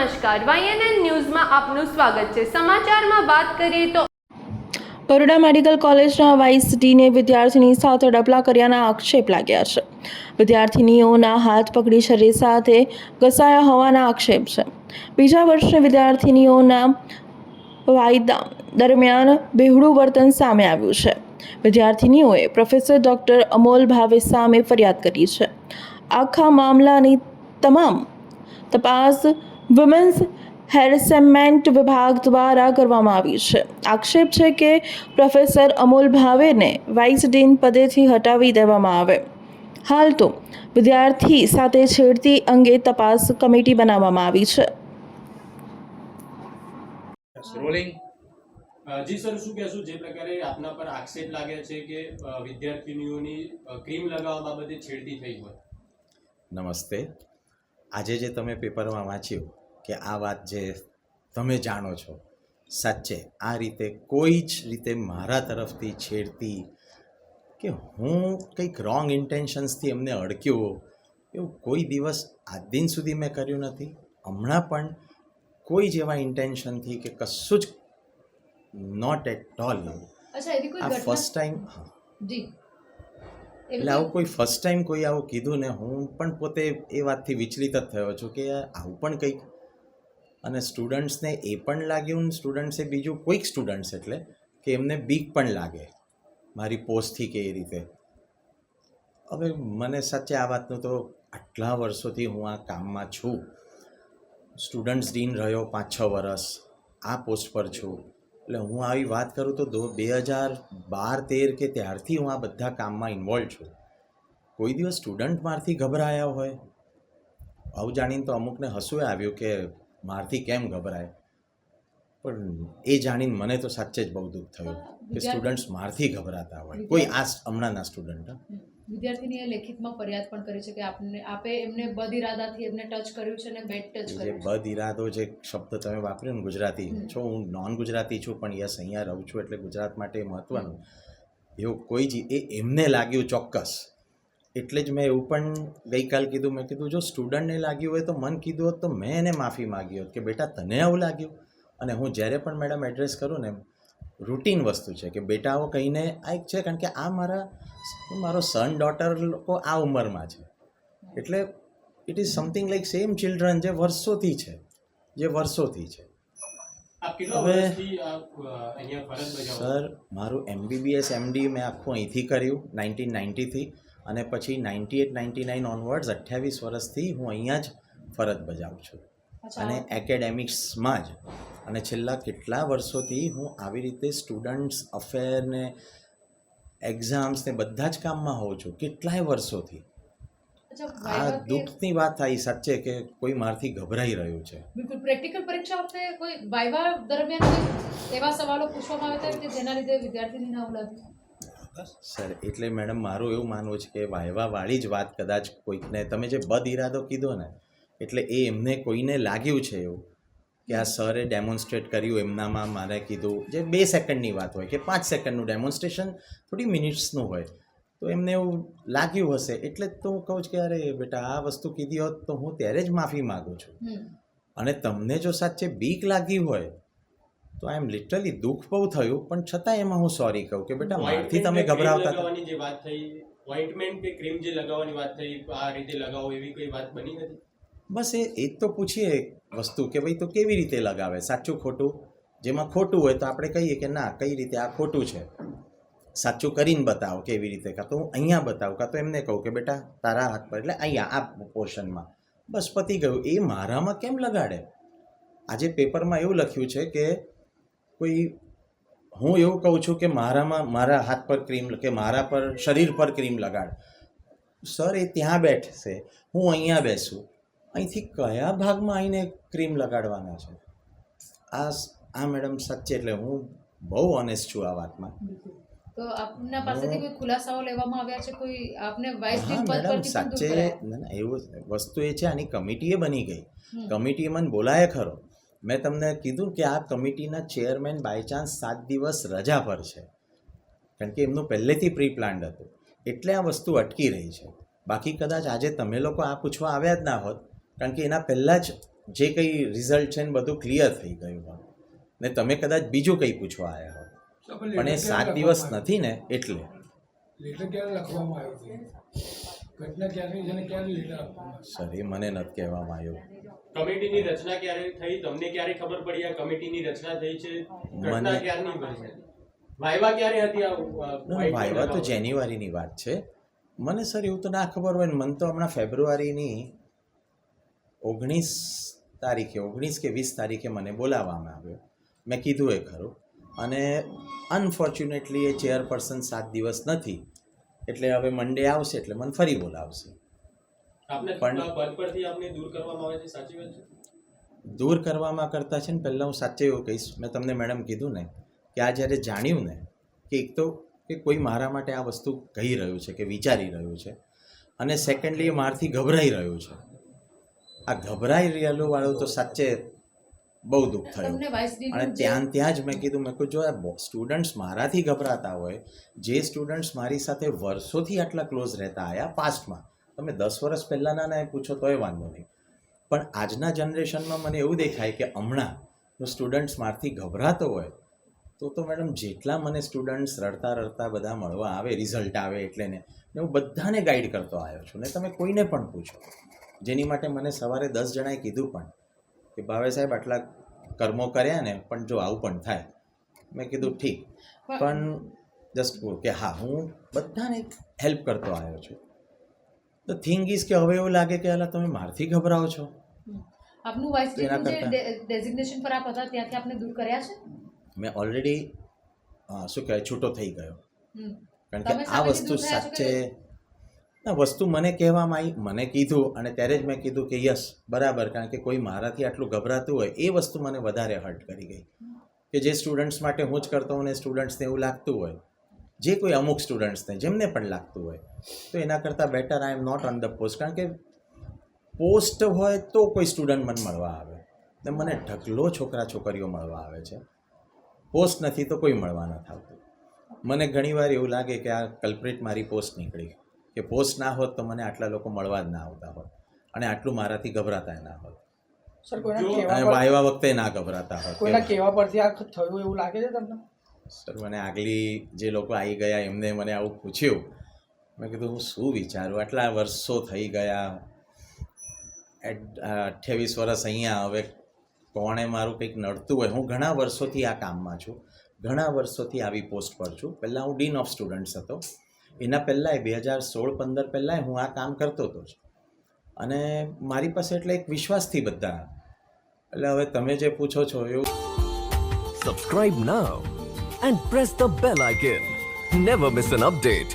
નમસ્કાર, YNN ન્યૂઝમાં આપનું સ્વાગત છે। સમાચારમાં વાત કરીએ તો બરોડા મેડિકલ કોલેજના વાઇસ ડીને વિદ્યાર્થીની સાથે ડપલા કર્યાના આક્ષેપ લાગ્યા છે। વિદ્યાર્થીનીઓના હાથ પકડી શરીર સાથે ઘસાયા હોવાના આક્ષેપ છે। બીજા વર્ષની વિદ્યાર્થીનીઓના વાયદા દરમિયાન બેહુડું વર્તન સામે આવ્યું છે। વિદ્યાર્થીનીઓએ પ્રોફેસર ડોક્ટર અમોલ ભાવે સામે ફરિયાદ કરી છે। આખા મામલાની તમામ તપાસ વુમેન્સ હેરેસમેન્ટ વિભાગ દ્વારા કરવામાં આવી છે। આક્ષેપ છે કે પ્રોફેસર અમોલ ભાવેને વાઇસ ડીન પદેથી હટાવી દેવામાં આવે। હાલ તો વિદ્યાર્થી સાથે છેડતી અંગે તપાસ કમિટી બનાવવામાં આવી છે। રોલિંગ જી સર, શું કહેશો જે પ્રકારે આપના પર આક્ષેપ લાગે છે કે વિદ્યાર્થીનીઓની ક્રીમ લગાવવા બાબતે છેડતી થઈ હોય? નમસ્તે। આજે જે તમે પેપરમાં વાંચ્યું કે આ વાત જે તમે જાણો છો, સાચે આ રીતે કોઈ જ રીતે મારા તરફથી છેડતી કે હું કંઈક રોંગ ઇન્ટેન્શન્સથી એમને અડક્યો એવું કોઈ દિવસ આજ દિન સુધી મેં કર્યું નથી। હમણાં પણ કોઈ જ એવા ઇન્ટેન્શનથી કે કશું જ નોટ એટ ઓલ। આ ફર્સ્ટ ટાઈમ એટલે આવું કોઈ ફર્સ્ટ ટાઈમ કોઈ આવું કીધું ને હું પણ પોતે એ વાતથી વિચલિત જ થયો છું કે આવું પણ કંઈક, અને સ્ટુડન્ટ્સને એ પણ લાગ્યું, સ્ટુડન્ટ્સે બીજું કોઈક સ્ટુડન્ટ્સ એટલે કે એમને બીક પણ લાગે મારી પોસ્ટથી કે એ રીતે। હવે મને સાચે આ વાતનું તો આટલા વર્ષોથી હું આ કામમાં છું, સ્ટુડન્ટ્સ ડીન રહ્યો 5-6 વર્ષ, આ પોસ્ટ પર છું, એટલે હું આવી વાત કરું તો 2012-13 કે ત્યારથી હું આ બધા કામમાં ઇન્વોલ્વ છું। કોઈ દિવસ સ્ટુડન્ટ મારથી ગભરાયા હોય આવું જાણીને તો અમુકને હસવું આવ્યું કે મારથી કેમ ગભરાય, પણ એ જાણીને મને તો સાચે જ બહુ દુઃખ થયું કે સ્ટુડન્ટ્સ મારથી ગભરાતા હોય કોઈ આ હમણાંના સ્ટુડન્ટ। વિદ્યાર્થીનીએ લેખિતમાં ફરિયાદ પણ કરી છે કે આપે એમને બદ ઇરાદાથી એમને ટચ કર્યું છે અને બેડ ટચ જે કર્યું છે। બદ ઇરાદો જે શબ્દ તમે વાપર્યો ને, ગુજરાતી છો, હું નોન ગુજરાતી છું પણ યસ અહીંયા રહું છું એટલે ગુજરાત માટે મહત્વનું, એવું કોઈ જ એમને લાગ્યું ચોક્કસ। એટલે જ મેં એવું પણ ગઈકાલ કીધું, મેં કીધું જો સ્ટુડન્ટને લાગ્યું હોય તો મને કીધું હોત તો મેં એને માફી માગી હોત કે બેટા તને આવું લાગ્યું। અને હું જ્યારે પણ મેડમ એડ્રેસ કરું ને રૂટીન વસ્તુ છે કે બેટા આવો કહીને આ એક છે, કારણ કે આ મારો સન ડોટર લોકો આ ઉંમરમાં છે, એટલે it is something like same children જે વર્ષોથી છે। આપ કેટલા વર્ષથી અહીંયા ફરજ બજાવો? સર મારું MBBS MD મેં આખું અહીંથી કર્યું 1990થી, અને પછી 98-99 ઓનવર્ડ્સ 28 વર્ષથી હું અહીંયા જ ફરજ બજાવું છું, અને એકેડેમિક્સમાં જ, અને છેલ્લા કેટલા વર્ષોથી હું આવી રીતે સ્ટુડન્ટ્સ અફેરને એક્ઝામ્સ ને બધા જ કામમાં હોઉં છું કેટલાય વર્ષોથી। આ દુઃખની વાત થાય સાચે કે કોઈ મારથી ગભરાઈ રહ્યું છે। બિલકુલ પ્રેક્ટિકલ પરીક્ષા વખતે કોઈ વાઇવા દરમિયાન એવા સવાલો પૂછવામાં આવ્યા હતા કે જેના લીધે વિદ્યાર્થીનીને આવું લાગ્યું? સર એટલે મેડમ મારું એવું માનવું છે કે વાયવાવાળી જ વાત કદાચ કોઈકને, તમે જે બદ ઇરાદો કીધો ને, એટલે એ એમને કોઈને લાગ્યું છે એવું કે આ સરે ડેમોન્સ્ટ્રેટ કર્યું એમનામાં, મારે કીધું જે 2 સેકન્ડની વાત હોય કે 5 સેકન્ડનું ડેમોન્સ્ટ્રેશન થોડી મિનિટ્સનું હોય, તો એમને એવું લાગ્યું હશે। એટલે જ તો હું કહું છું કે અરે બેટા આ વસ્તુ કીધી હોત તો હું ત્યારે જ માફી માગું છું। અને તમને જો સાચે બીક લાગી હોય તો આઈ એમ લિટરલી દુઃખ બહુ થયું, પણ છતાં એમાં હું સોરી કહું કે બેટા મારથી તમે ગભરાવતા લગાવવાની જે વાત થઈ, ઓઇન્ટમેન્ટ કે ક્રીમ જે લગાવવાની વાત થઈ, આ રીતે લગાવો એવી કોઈ વાત બની નથી? બસ એ જ તો પૂછીએ વસ્તુ કે ભાઈ તો કેવી રીતે લગાવે, સાચું ખોટું, જેમાં ખોટું હોય તો આપણે કહીએ કે ના કઈ રીતે આ ખોટું છે, સાચું કરીને બતાવો કેવી રીતે, કાં તો હું અહીંયા બતાવું, કાં તો એમને કહું કે બેટા તારા હાથ પર એટલે અહીંયા આ પોર્શનમાં, બસ પતી ગયું। એ મારામાં કેમ લગાડે? આજે પેપરમાં એવું લખ્યું છે કે કોઈ, હું એવું કહું છું કે મારા હાથ પર ક્રીમ કે મારા પર શરીર પર ક્રીમ લગાડ, સર એ ત્યાં બેઠશે, હું અહીંયા બેસું, અહીંથી કયા ભાગમાં આવીને ક્રીમ લગાડવાના છે? આ મેડમ સાચે એટલે હું બહુ ઓનેસ્ટ છું આ વાતમાં। તો આપના પાસેથી કોઈ ખુલાસાઓ લેવામાં આવ્યા છે? કોઈ આપને વાઇસ ડીન પદ મેડમ પરથી પણ સાચે દૂર કરાયા? ના એવું વસ્તુ એ છે, આની કમિટીએ બની ગઈ, કમિટીએ મને બોલાય ખરો, મેં તમને કીધું કે આ કમિટીના ચેરમેન બાય ચાન્સ 7 દિવસ રજા પર છે, કારણ કે એમનું પહેલેથી પ્રી પ્લાન્ડ હતું, એટલે આ વસ્તુ અટકી રહી છે। બાકી કદાચ આજે તમે લોકો આ પૂછવા આવ્યા જ ના હોત, કારણ કે એના પહેલાં જ જે કંઈ રિઝલ્ટ છે ને બધું ક્લિયર થઈ ગયું હોય ને તમે કદાચ બીજું કંઈ પૂછવા આવ્યા હોય પણ એ 7 દિવસ નથી ને એટલે લેટર ક્યારે લખવામાં આવ્યો છે? ઘટના ક્યારની છે ને ક્યારે લેટર આપવામાં આવ્યું? સર એ મને નથી કહેવામાં આવ્યું. કમિટીની રચના ક્યારે થઈ, તમને ક્યારે ખબર પડી આ કમિટીની રચના થઈ છે? ઘટના ક્યારની બની? વાયવા ક્યારે હતી? વાયવા તો જાન્યુઆરીની વાત છે. મને સર એવું તો ના ખબર હોય ને. મને તો હમણાં ફેબ્રુઆરીની 19 કે 20 તારીખે મને બોલાવવામાં આવ્યો. મેં કીધું એ ખરું અને અનફોર્ચ્યુનેટલી એ ચેરપર્સન 7 દિવસ નથી એટલે હવે મંડે આવશે એટલે મને ફરી બોલાવશે. આપને પણ પદ પરથી આપને દૂર કરવામાં આવે છે, સાચી વાત છે? દૂર કરવામાં કરતાં છે ને પહેલાં હું સાચે એવું કહીશ, મેં તમને મેડમ કીધું ને કે આ જ્યારે જાણ્યું ને કે એક તો કે કોઈ મારા માટે આ વસ્તુ કહી રહ્યું છે કે વિચારી રહ્યું છે અને સેકન્ડલી એ મારાથી ગભરાઈ રહ્યું છે. આ ગભરાઈ રહેલું વાળું તો સાચે બહુ દુઃખ થયું. તમને વાઇસ ડીન અને ત્યાં જ મેં કીધું જો આ સ્ટુડન્ટ્સ મારાથી ગભરાતા હોય, જે સ્ટુડન્ટ્સ મારી સાથે વર્ષોથી આટલા ક્લોઝ રહેતા આવ્યા પાસ્ટમાં, તમે 10 વર્ષ પહેલાંના ને પૂછો તોય વાંધો નહીં, પણ આજના જનરેશનમાં મને એવું દેખાય કે હમણાં જો સ્ટુડન્ટ્સ મારાથી ગભરાતો હોય તો મેડમ જેટલા મને સ્ટુડન્ટ્સ રડતા બધા મળવા આવે, રિઝલ્ટ આવે એટલે ને હું બધાને ગાઈડ કરતો આવ્યો છું ને તમે કોઈને પણ પૂછો, જેની માટે મને સવારે 10 જણાએ કીધું પણ કે ભાવે સાહેબ આટલા કર્મો કર્યા ને પણ જો આવું પણ થાય. મેં કીધું ઠીક, પણ જસ્ટ કે હા હું બધાને હેલ્પ કરતો આવ્યો છું. ધ થિંગ ઇઝ કે હવે એવું લાગે કે અલા તમે મારથી ગભરાઓ છો. આપનું વાઇસ એના ડીન જે કરતાં ડેઝિગ્નેશન પર આપ હતા ત્યાંથી આપને દૂર કર્યા છે? મેં ઓલરેડી શું કહેવાય છૂટો થઈ ગયો. કારણ તમે કે આ સામેથી વસ્તુ દૂર થયા છો કે સાચે ના વસ્તુ મને કહેવામાં આવી, મને કીધું અને ત્યારે જ મેં કીધું કે યસ બરાબર, કારણ કે કોઈ મારાથી આટલું ગભરાતું હોય એ વસ્તુ મને વધારે હર્ટ કરી ગઈ કે જે સ્ટુડન્ટ્સ માટે હું જ કરતો હોઉં ને સ્ટુડન્ટ્સને એવું લાગતું હોય, જે કોઈ અમુક સ્ટુડન્ટ્સને જેમને પણ લાગતું હોય, તો એના કરતાં better I am not on the post. કારણ કે પોસ્ટ હોય તો કોઈ સ્ટુડન્ટ મને મળવા આવે ને મને ઢગલો છોકરા છોકરીઓ મળવા આવે છે. પોસ્ટ નથી તો કોઈ મળવા નથી આવતું. મને ઘણીવાર એવું લાગે કે આ કલ્પ્રિટ મારી પોસ્ટ નીકળી, કે પોસ્ટ ના હોત તો મને આટલા લોકો મળવા જ ના આવતા હોત અને આટલું મારાથી ગભરાતા ના હોત સર કોઈના જો- કહેવા અને પર- વાયવા વખતે ના ગભરાતા હોત. કોઈના કહેવા પરથી આ થયું એવું લાગે છે તમને? સર મને આગલી જે લોકો આવી ગયા એમને મને આવું પૂછ્યું, મેં કીધું હું શું વિચારું, આટલા વર્ષો થઈ ગયા, 28 વર્ષ અહીંયા, હવે કોણે મારું કંઈક નડતું હોય. હું ઘણા વર્ષોથી આ કામમાં છું, ઘણા વર્ષોથી આવી પોસ્ટ પર છું. પહેલાં હું ડીન ઓફ સ્ટુડન્ટ્સ હતો, એના પહેલાંય 2016-15 પહેલાંય હું આ કામ કરતો હતો જ અને મારી પાસે એટલે એક વિશ્વાસથી બધા, એટલે હવે તમે જે પૂછો છો એવું. Subscribe now and press the bell icon. Never miss an update.